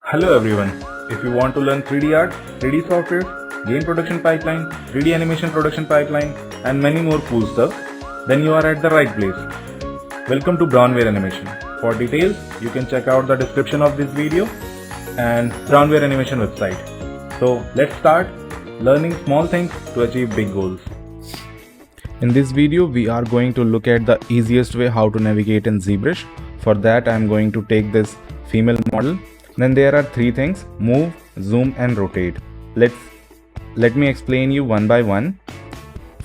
Hello everyone. If you want to learn 3D art, 3D software, game production pipeline, 3D animation production pipeline, and many more cool stuff, then you are at the right place. Welcome to Brownware Animation. For details, you can check out the description of this video and Brownware Animation website. So let's start learning small things to achieve big goals. In this video, we are going to look at the easiest way how to navigate in ZBrush. For that, I am going to take this female model. Then there are three things: move, zoom and rotate. Let me explain you one by one.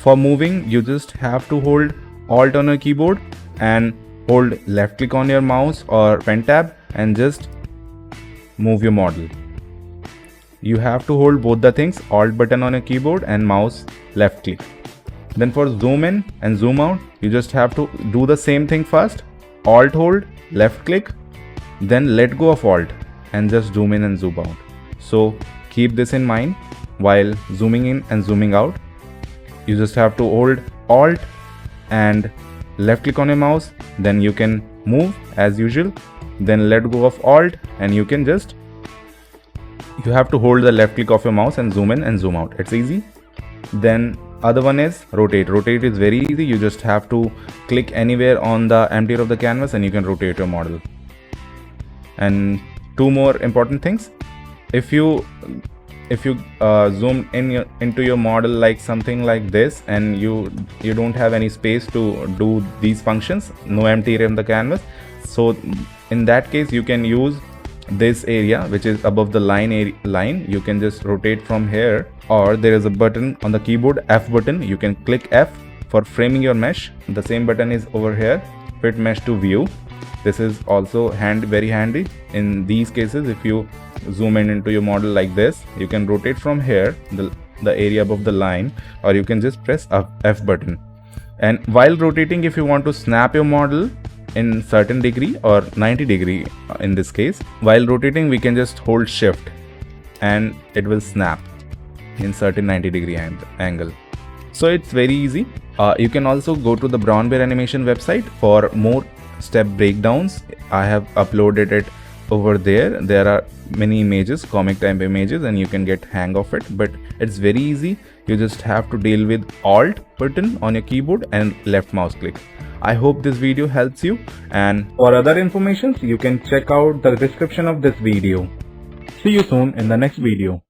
For moving, you just have to hold Alt on your keyboard and hold left click on your mouse or pen tab and just move your model. You have to hold both the things, Alt button on your keyboard and mouse left click. Then for zoom in and zoom out, you just have to do the same thing first. Alt hold, left click, then let go of Alt and just zoom in and zoom out. So keep this in mind while zooming in and zooming out. You just have to hold Alt and left click on your mouse, then you can move as usual, then let go of Alt and you have to hold the left click of your mouse and zoom in and zoom out. It's easy. Then other one is rotate. Rotate is very easy. You just have to click anywhere on the empty of the canvas and you can rotate your model. And two more important things: if you zoom into your model like something like this and you don't have any space to do these functions, no empty area on the canvas, so in that case you can use this area which is above the line. You can just rotate from here, or there is a button on the keyboard, F button. You can click F for framing your mesh. The same button is over here, fit mesh to view. This is also very handy in these cases. If you zoom into your model like this, you can rotate from here, the area above the line, or you can just press F button. And while rotating, if you want to snap your model in certain degree or 90 degree in this case, while rotating we can just hold shift and it will snap in certain 90 degree angle. So it's very easy. You can also go to the Brownware Animation website for more step breakdowns. I have uploaded it over there. There are many images, comic type images, and you can get hang of it, but it's very easy. You just have to deal with Alt button on your keyboard and left mouse click. I hope this video helps you, and For other information, you can check out the description of this video. See you soon in the next video.